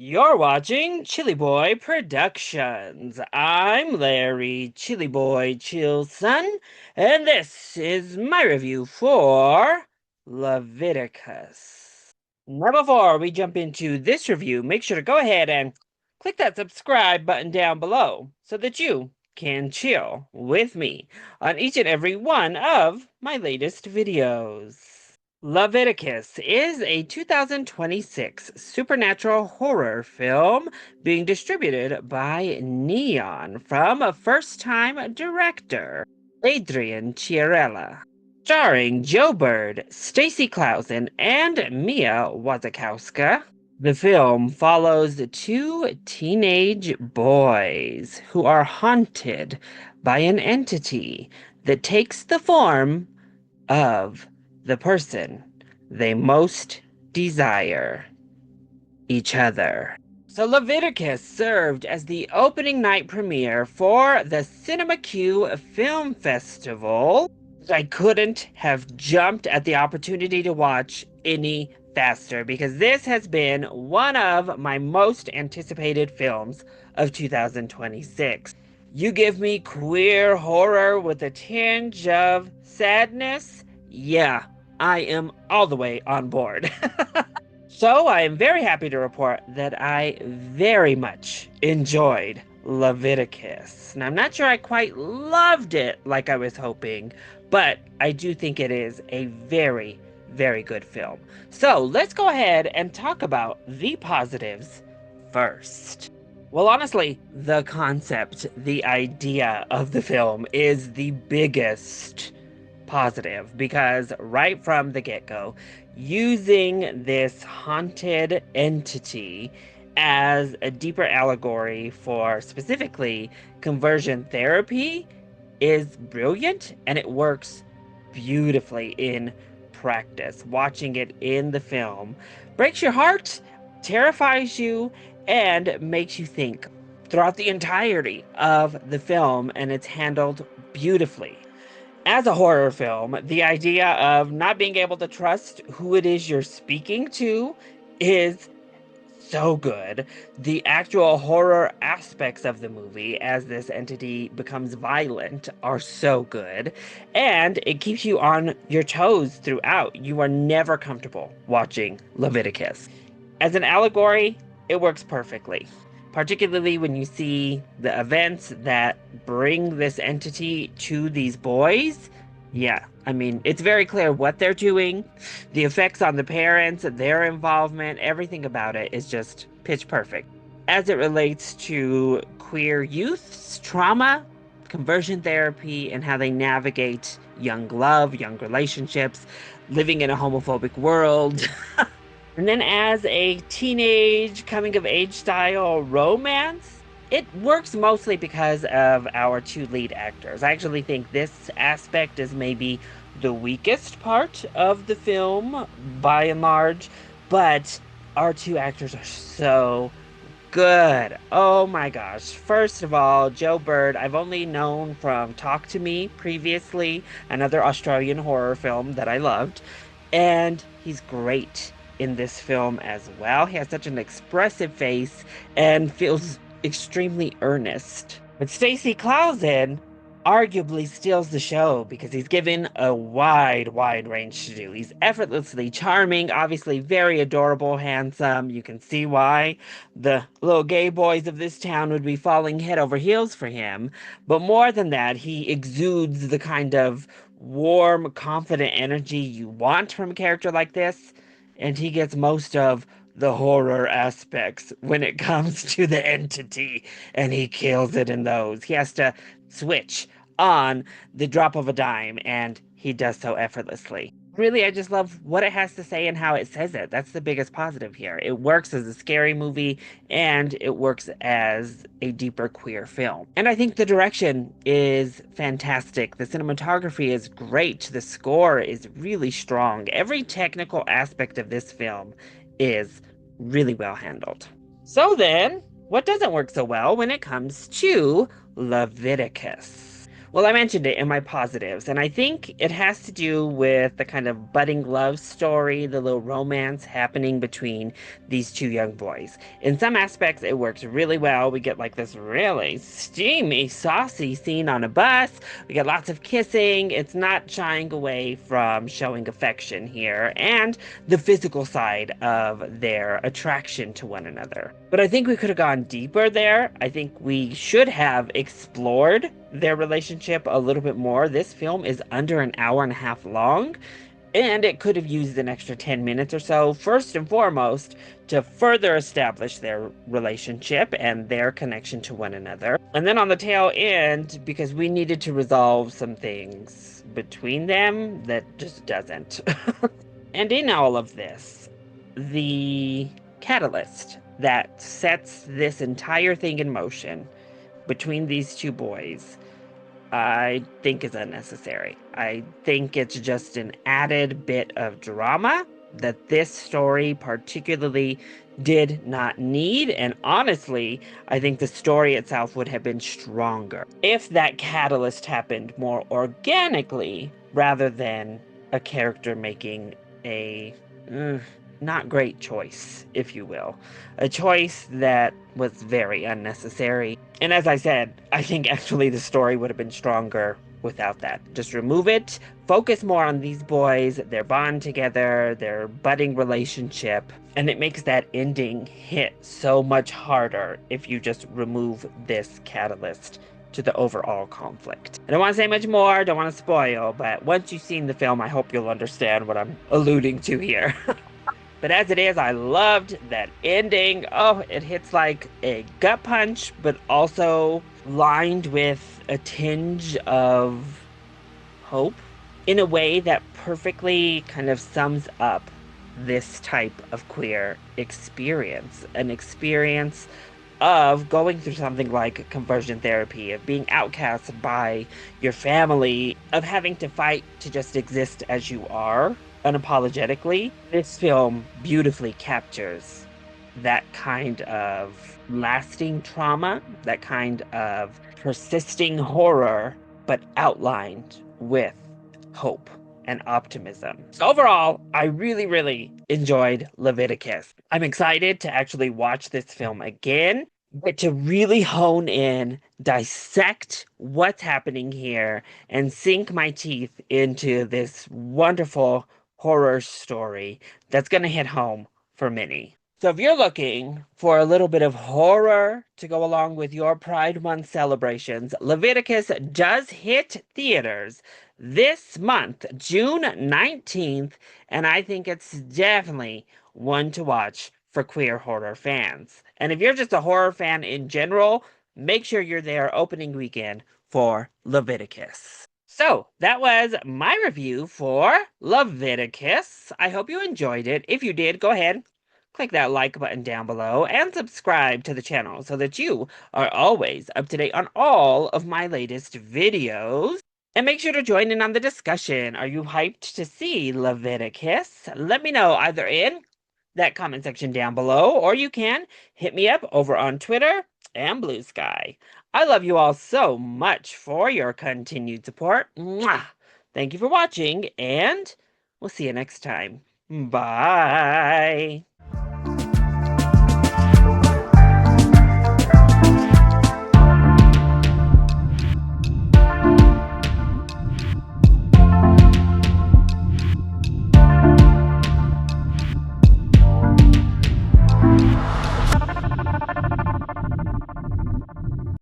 You're watching ChillyBoy Productions. I'm Larry ChillyBoy Chillson, and this is my review for Leviticus. Now, before we jump into this review, make sure to go ahead and click that subscribe button down below so that you can chill with me on each and every one of my latest videos. Leviticus is a 2026 supernatural horror film being distributed by Neon from a first-time director, Adrian Chiarella. Starring Joe Bird, Stacy Clausen, and Mia Wasikowska, the film follows two teenage boys who are haunted by an entity that takes the form of the person they most desire, each other. So Leviticus served as the opening night premiere for the CinemaQ Film Festival. I couldn't have jumped at the opportunity to watch any faster because this has been one of my most anticipated films of 2026. You give me queer horror with a tinge of sadness? Yeah, I am all the way on board. So I am very happy to report that I very much enjoyed Leviticus. And I'm not sure I quite loved it like I was hoping, but I do think it is a very, very good film. So let's go ahead and talk about the positives first. Well, honestly, the concept, the idea of the film is the biggest positive because right from the get-go, using this haunted entity as a deeper allegory for specifically conversion therapy is brilliant and it works beautifully in practice. Watching it in the film breaks your heart, terrifies you, and makes you think throughout the entirety of the film, and it's handled beautifully. As a horror film, the idea of not being able to trust who it is you're speaking to is so good. The actual horror aspects of the movie, as this entity becomes violent, are so good. And it keeps you on your toes throughout. You are never comfortable watching Leviticus. As an allegory, it works perfectly, particularly when you see the events that bring this entity to these boys. Yeah, I mean, it's very clear what they're doing, the effects on the parents, their involvement, everything about it is just pitch perfect. As it relates to queer youth's trauma, conversion therapy, and how they navigate young love, young relationships, living in a homophobic world. And then as a teenage coming of age style romance, it works mostly because of our two lead actors. I actually think this aspect is maybe the weakest part of the film by and large, but our two actors are so good. Oh my gosh. First of all, Joe Bird, I've only known from Talk to Me previously, another Australian horror film that I loved, and he's great in this film as well. He has such an expressive face and feels extremely earnest. But Stacy Clausen arguably steals the show because he's given a wide range to do. He's effortlessly charming, obviously very adorable, handsome. You can see why the little gay boys of this town would be falling head over heels for him. But more than that, he exudes the kind of warm, confident energy you want from a character like this, and he gets most of the horror aspects when it comes to the entity, and he kills it in those. He has to switch on the drop of a dime, and he does so effortlessly. Really, I just love what it has to say and how it says it. That's the biggest positive here. It works as a scary movie, and it works as a deeper queer film. And I think the direction is fantastic. The cinematography is great. The score is really strong. Every technical aspect of this film is really well handled. So then, what doesn't work so well when it comes to Leviticus? Well, I mentioned it in my positives, and I think it has to do with the kind of budding love story, the little romance happening between these two young boys. In some aspects, it works really well. We get like this really steamy, saucy scene on a bus. We get lots of kissing. It's not shying away from showing affection here and the physical side of their attraction to one another. But I think we could have gone deeper there. I think we should have explored their relationship a little bit more. This film is under an hour and a half long, and it could have used an extra 10 minutes or so, first and foremost, to further establish their relationship and their connection to one another. And then on the tail end, because we needed to resolve some things between them that just doesn't. And in all of this, the catalyst that sets this entire thing in motion between these two boys, I think is unnecessary. I think it's just an added bit of drama that this story particularly did not need. And honestly, I think the story itself would have been stronger if that catalyst happened more organically rather than a character making a not great choice, if you will. A choice that was very unnecessary. And as I said, I think actually the story would have been stronger without that. Just remove it, focus more on these boys, their bond together, their budding relationship, and it makes that ending hit so much harder if you just remove this catalyst to the overall conflict. I don't want to say much more, don't want to spoil, but once you've seen the film, I hope you'll understand what I'm alluding to here. But as it is, I loved that ending. Oh, it hits like a gut punch, but also lined with a tinge of hope in a way that perfectly kind of sums up this type of queer experience. An experience of going through something like conversion therapy, of being outcast by your family, of having to fight to just exist as you are unapologetically. This film beautifully captures that kind of lasting trauma, that kind of persisting horror, but outlined with hope and optimism. So overall, I really, really enjoyed Leviticus. I'm excited to actually watch this film again, but to really hone in, dissect what's happening here, and sink my teeth into this wonderful horror story that's going to hit home for many. So if you're looking for a little bit of horror to go along with your Pride Month celebrations, Leviticus does hit theaters this month, June 19th, and I think it's definitely one to watch for queer horror fans. And if you're just a horror fan in general, make sure you're there opening weekend for Leviticus. So that was my review for Leviticus. I hope you enjoyed it. If you did, go ahead, click that like button down below and subscribe to the channel so that you are always up to date on all of my latest videos. And make sure to join in on the discussion. Are you hyped to see Leviticus? Let me know either in that comment section down below, or you can hit me up over on Twitter and Blue Sky. I love you all so much for your continued support. Mwah! Thank you for watching, and we'll see you next time. Bye.